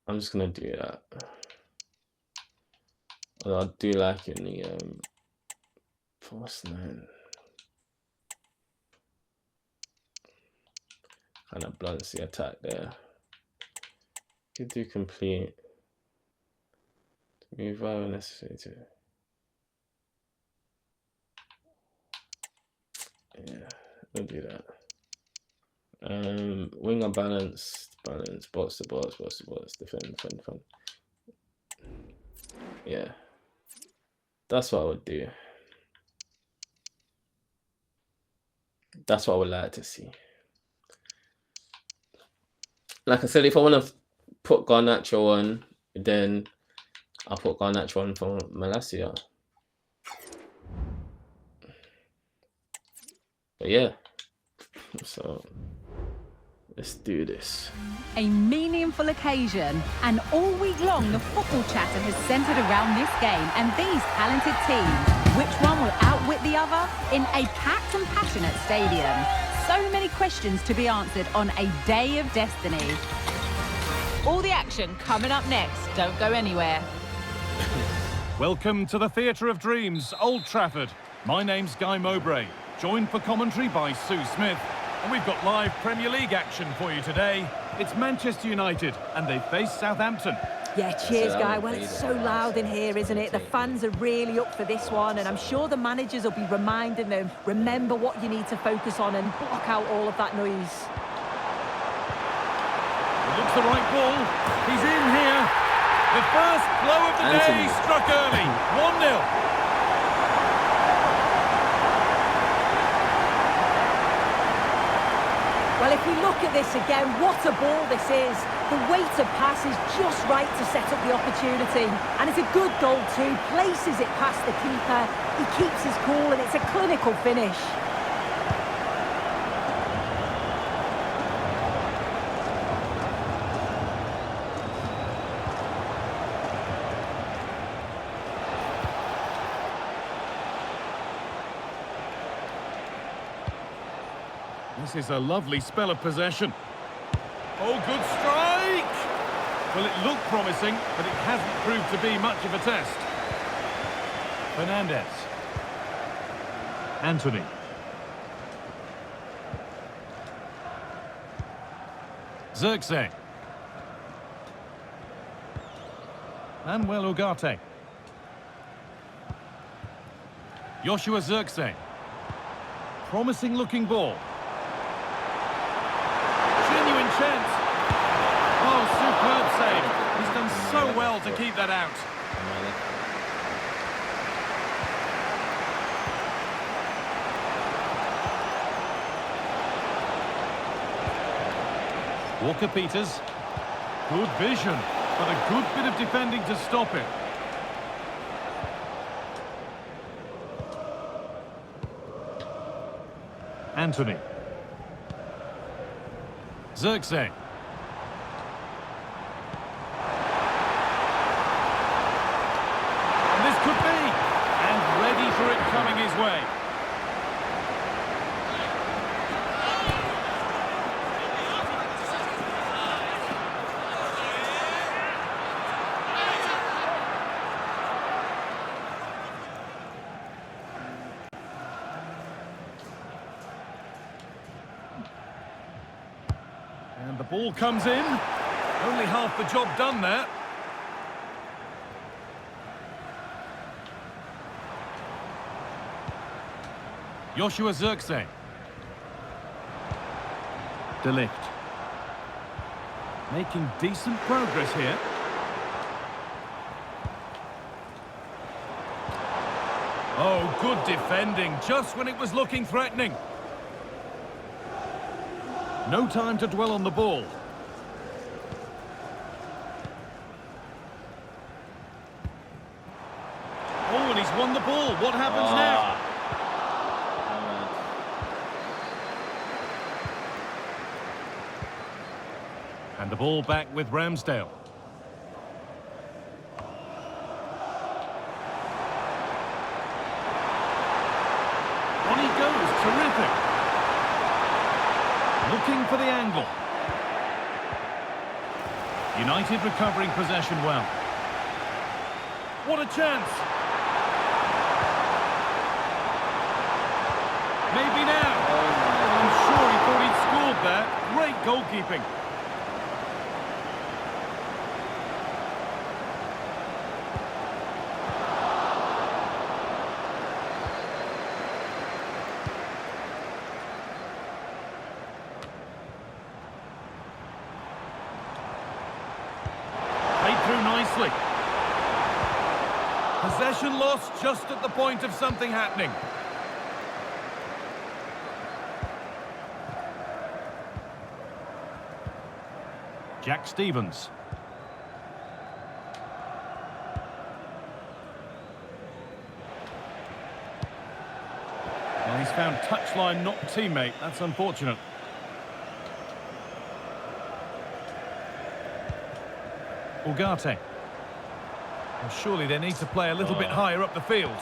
I'm just gonna do that. I'll do like in the first 9. Kind of blunts the attack there. Could do complete. Move over necessary to. Yeah, we'll do that. Winger balance, box to box, defend. Yeah, that's what I would do. That's what I would like to see. Like I said, if I want to put Garnacho on, then I'll put Garnacho on for Malacia. But yeah, so let's do this. A meaningful occasion, and all week long the football chatter has centred around this game and these talented teams. Which one will outwit the other in a packed and passionate stadium? So many questions to be answered on a day of destiny. All the action coming up next. Don't go anywhere. Welcome to the Theatre of Dreams, Old Trafford. My name's Guy Mowbray, joined for commentary by Sue Smith. And we've got live Premier League action for you today. It's Manchester United, and they face Southampton. Yeah, cheers, Guy. Well, it's so loud in here, isn't it? The fans are really up for this one, and I'm sure the managers will be reminding them, remember what you need to focus on and block out all of that noise. It looks the right ball. He's in here. The first blow of the day struck early. 1-0. Well, if we look at this again, what a ball this is. The weighted pass is just right to set up the opportunity. And it's a good goal too. Places it past the keeper. He keeps his cool and it's a clinical finish. This is a lovely spell of possession. Oh, good strike! Well, it looked promising, but it hasn't proved to be much of a test. Fernandez. Anthony. Xerxes. Manuel Ugarte. Joshua Xerxes. Promising looking ball. Chance. Oh, superb save. He's done so well to keep that out. Walker Peters. Good vision, but a good bit of defending to stop it. Anthony. Xerxes. the ball comes in. Only half the job done there. Joshua Zirkzee. De Ligt. Making decent progress here. Oh, good defending, just when it was looking threatening. No time to dwell on the ball. Oh, and he's won the ball. What happens now? And the ball back with Ramsdale. On he goes, terrific. Looking for the angle. United recovering possession well. What a chance. Maybe now. I'm sure he thought he'd scored there. Great goalkeeping. Through nicely. Possession lost just at the point of something happening. Jack Stevens. Well, he's found touchline, not teammate. That's unfortunate. Ugarte. Well, surely they need to play a little bit higher up the field.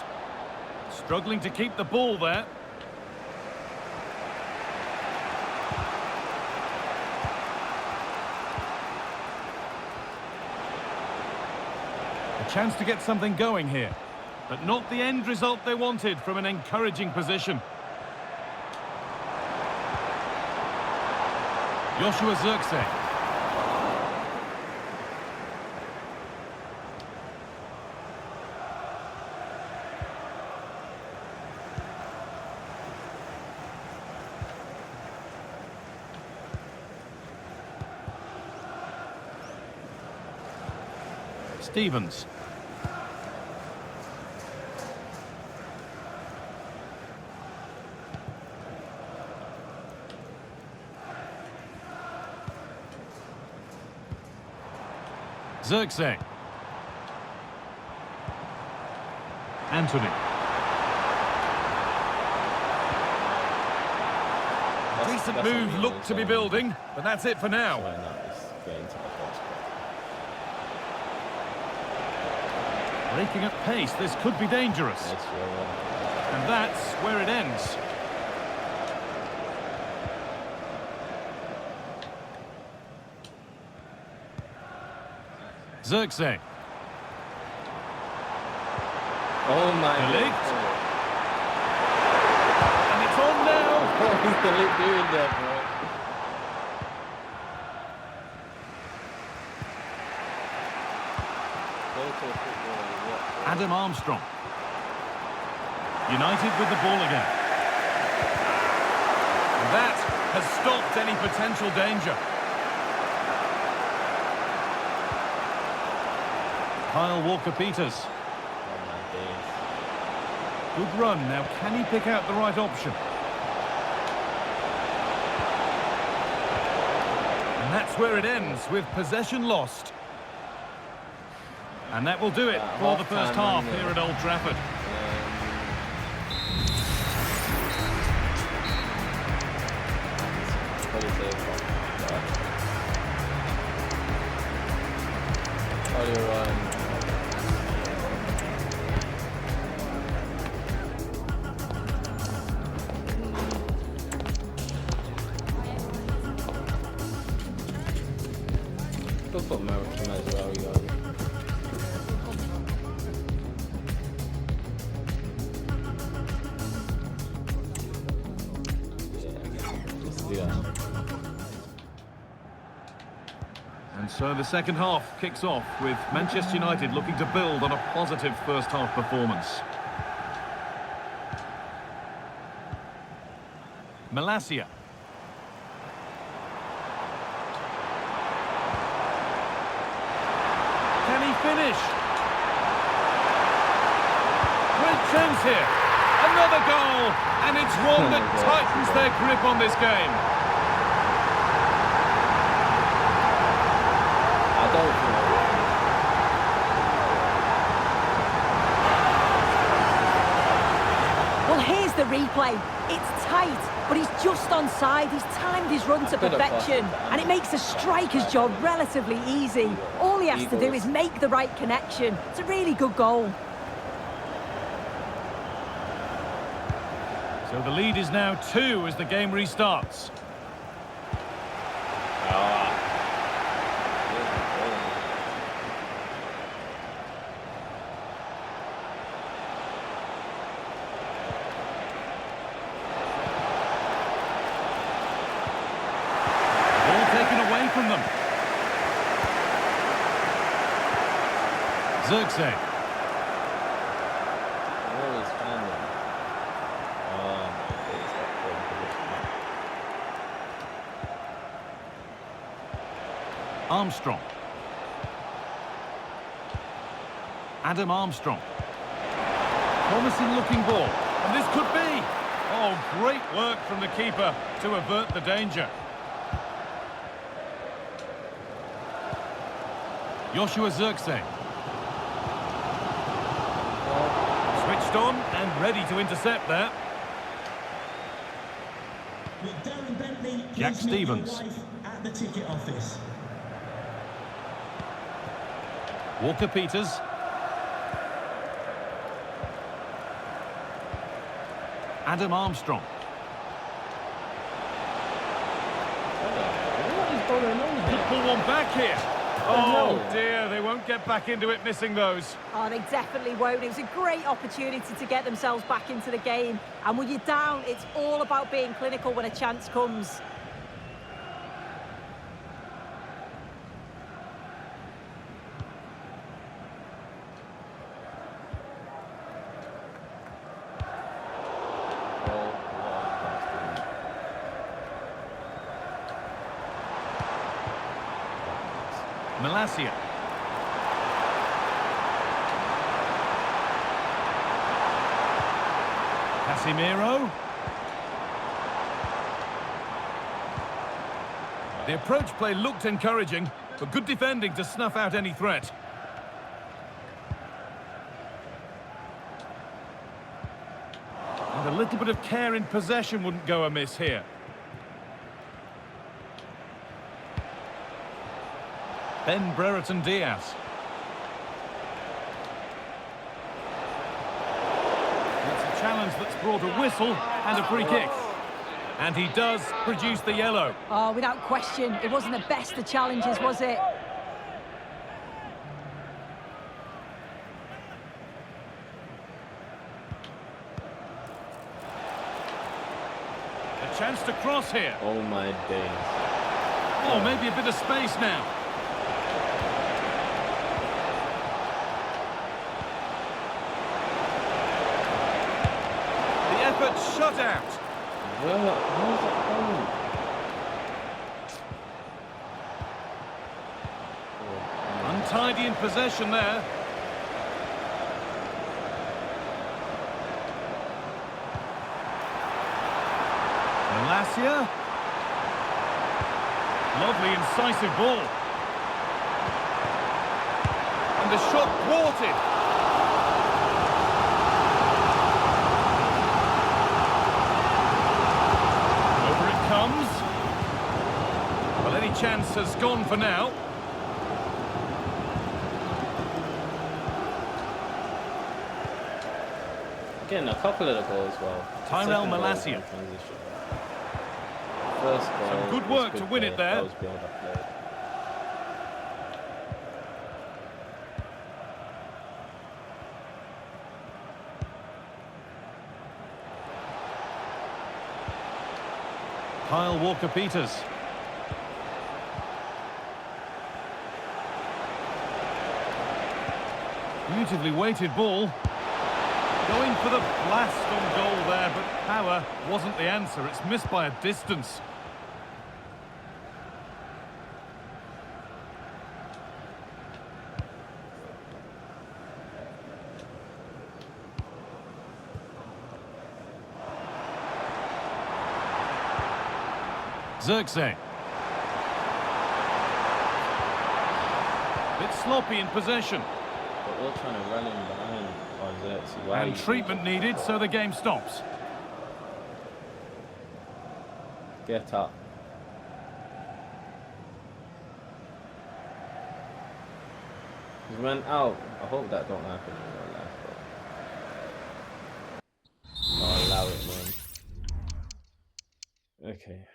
Struggling to keep the ball there. A chance to get something going here, but not the end result they wanted from an encouraging position. Joshua Zirkzee. Stevens. Zirkzee. Anthony. Decent move looked to be building, but that's it for now. Breaking at pace, this could be dangerous. And that's where it ends. Zirkzee. Oh my De Ligt. And it's on now. What is De Ligt doing there, bro? Adam Armstrong. United with the ball again. And that has stopped any potential danger. Kyle Walker-Peters. Good run. Now, can he pick out the right option? And that's where it ends, with possession lost. And that will do it for the first half here at Old Trafford. Go for American as well, yo. Yeah, let's do that. So the second half kicks off with Manchester United looking to build on a positive first half performance. Malacia. Can he finish? Great chance here. Another goal, and it's one that tightens their grip on this game. I don't know. Well, here's the replay. It's tight, but he's just onside. He's timed his run to perfection, and it makes the striker's job relatively easy. All he has to do is make the right connection. It's a really good goal. So the lead is now 2 as the game restarts. Ball taken away from them. Zirkzee. Armstrong. Adam Armstrong. Promising looking ball. And this could be. Oh, great work from the keeper to avert the danger. Joshua Zirkzee. Switched on and ready to intercept there. Jack Stevens. At the ticket office. Walker-Peters. Adam Armstrong. What is going on here? Could pull one back here. Oh dear, they won't get back into it missing those. Oh, they definitely won't. It was a great opportunity to get themselves back into the game. And when you're down, it's all about being clinical when a chance comes. Malacia. Casemiro. The approach play looked encouraging, but good defending to snuff out any threat. And a little bit of care in possession wouldn't go amiss here. Ben Brereton Diaz. It's a challenge that's brought a whistle and a free kick. And he does produce the yellow. Oh, without question, it wasn't the best of challenges, was it? A chance to cross here. Oh my days. Oh, maybe a bit of space now. But shut out. Where's that going? Untidy in possession there. Malacia. Lovely incisive ball. And the shot thwarted. Well, any chance has gone for now. Getting a couple of the goals well. Tyrell Malacia. First goal. Some good work to win it there. That was build-up play. Kyle Walker-Peters. Beautifully weighted ball. Going for the blast on goal there, but power wasn't the answer. It's missed by a distance. Xerxes. Bit sloppy in possession. But we're trying to run him behind Xerxes. And treatment needed, so the game stops. Get up. He's run out. I hope that don't happen in real life, bro. I'll allow it, man. Okay.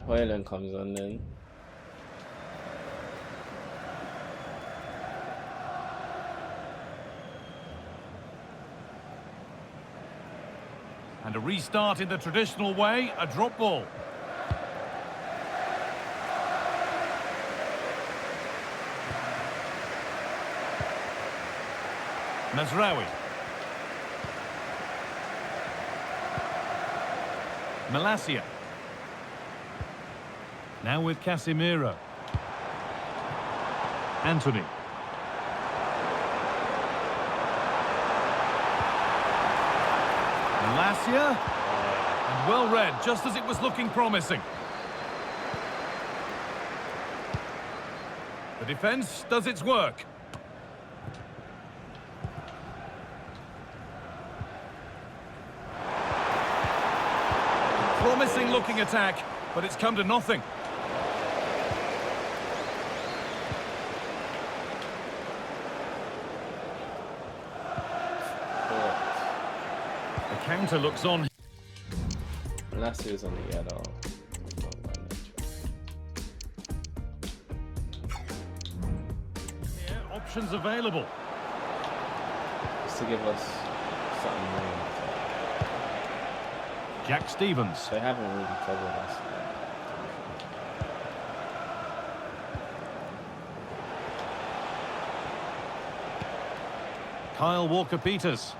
Hoyland comes on then. And a restart in the traditional way, a drop ball. Mazraoui. Malacia. Now with Casemiro. Anthony. Malacia. And well read, just as it was looking promising. The defence does its work. Promising looking attack, but it's come to nothing. The counter looks on. Last year's on the yellow. Yeah, options available. Just to give us something new. Jack Stevens. They haven't really covered us. Kyle Walker-Peters.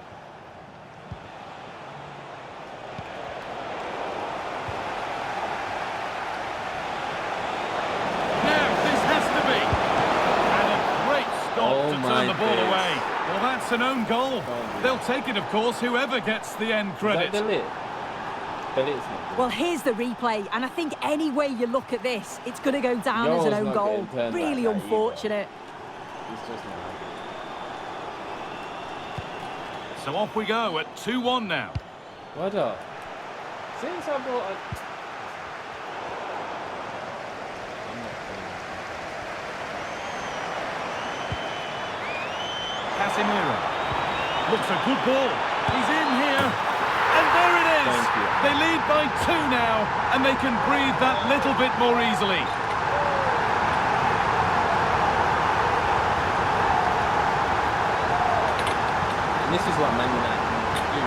Well, that's an own goal. They'll take it, of course, whoever gets the end credit. Well, here's the replay, and I think any way you look at this, it's going to go down as an own goal. Really unfortunate. So off we go at 2-1 now. What up? Since I brought a... Casemiro. Looks a good ball. He's in here. And there it is. They lead by 2 now, and they can breathe that little bit more easily. And this is what Man United need to do.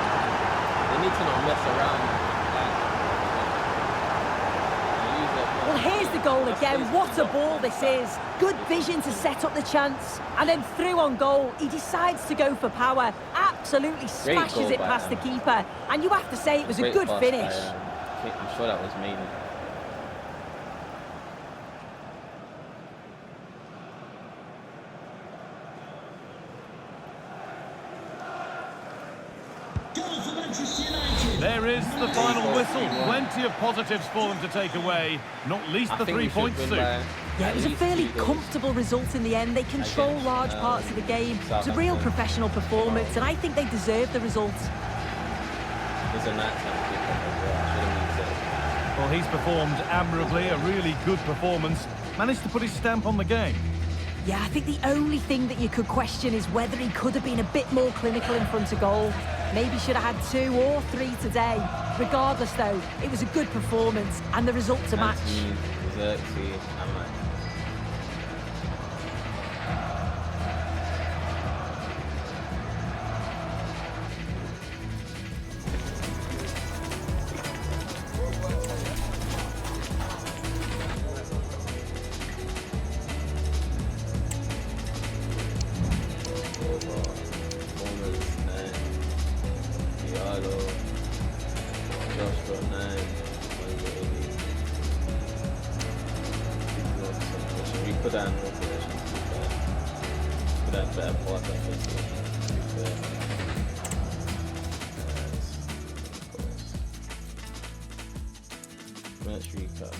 They need to not mess around. Well, here's the goal again. What a ball this is. Good vision to set up the chance. And then through on goal, he decides to go for power. Absolutely smashes it past the keeper. And you have to say it was a good finish. I'm sure that was me. There is the final whistle. Plenty of positives for them to take away, not least the 3 points soon. Yeah, it was a fairly comfortable result in the end. They control large parts of the game. It's a real professional performance, and I think they deserve the result. Well, he's performed admirably, a really good performance. Managed to put his stamp on the game. Yeah, I think the only thing that you could question is whether he could have been a bit more clinical in front of goal. Maybe should have had 2 or 3 today. Regardless, though, it was a good performance and the result to match. Josh got 9. We could have more possession. Could have better part offensively. Match recap.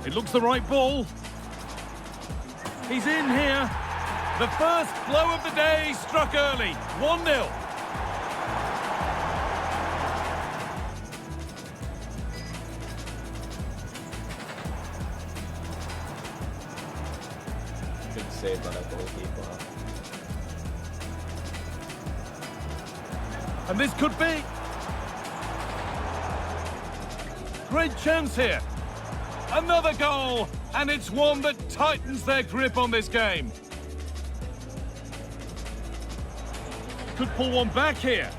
It looks the right ball. He's in here. The first blow of the day struck early. 1-0. Good save by the goalkeeper. And this could be. Great chance here. Another goal, and it's one that tightens their grip on this game. Could pull one back here.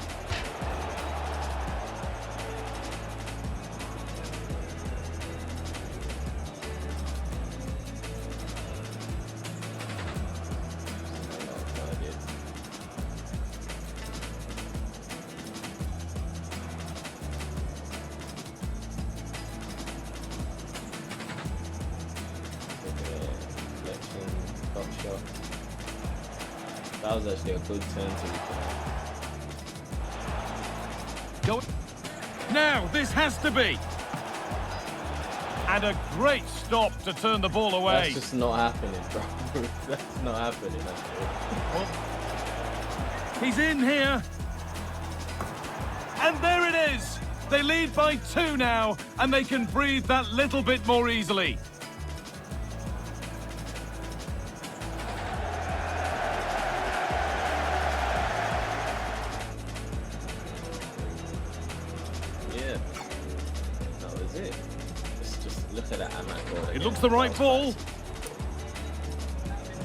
That was actually a good turn to be Go. Now, this has to be. And a great stop to turn the ball away. That's just not happening, bro. That's not happening. He's in here. And there it is. They lead by 2 now, and they can breathe that little bit more easily. It looks the right ball.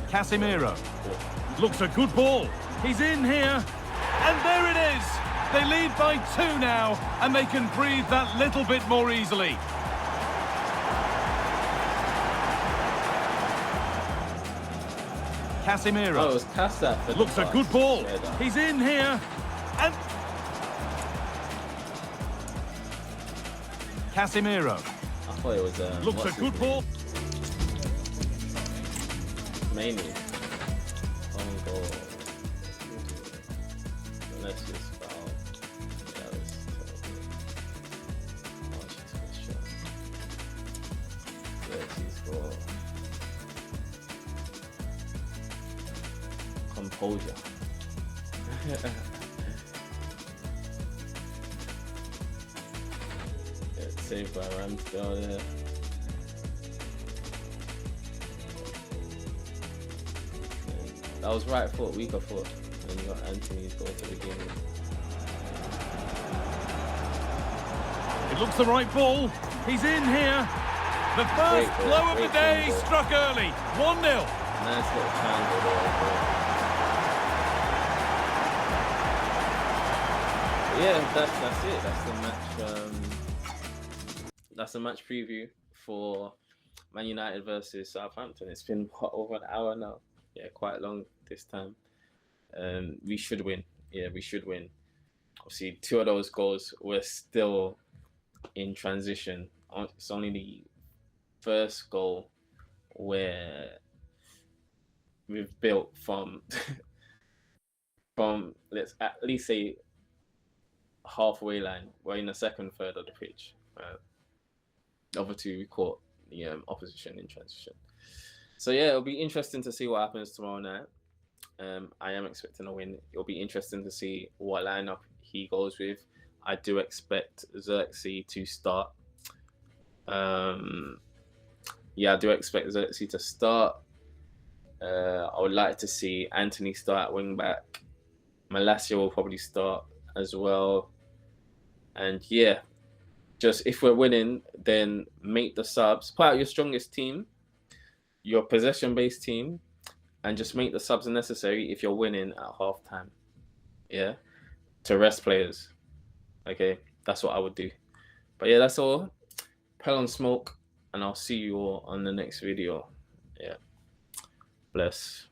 Casemiro. Looks a good ball. He's in here. And there it is. They lead by 2 now, and they can breathe that little bit more easily. Casemiro. Oh, it was Casa. Looks a good ball. He's in here. And Casemiro. I thought it was looks a good ball. Mainly on goal. Let's just foul. Yeah, that's terrible. Let's just score. Composure. Saved by Ramsdale there. That was right foot, weaker foot. And you got Anthony's goal to begin with. It looks the right ball. He's in here. The first blow of the day struck early. 1-0. Nice little triangle there. Yeah, that's it. That's the match. That's the match preview for Man United versus Southampton. It's been over an hour now. Yeah, quite long this time. We should win. Yeah, we should win. Obviously, 2 of those goals were still in transition. It's only the first goal where we've built from let's at least say halfway line. We're in the second third of the pitch. The other 2 we caught the opposition in transition. So yeah, it'll be interesting to see what happens tomorrow night. I am expecting a win. It'll be interesting to see what lineup he goes with. I do expect Xerxes to start. Yeah, I do expect Xerxes to start. I would like to see Anthony start at wing back. Malacia will probably start as well. And yeah, just if we're winning, then make the subs. Put out your strongest team, your possession-based team, and just make the subs necessary if you're winning at halftime. Yeah, to rest players. Okay, that's what I would do. But yeah, that's all. Pell on smoke. and I'll see you all on the next video. Yeah, bless.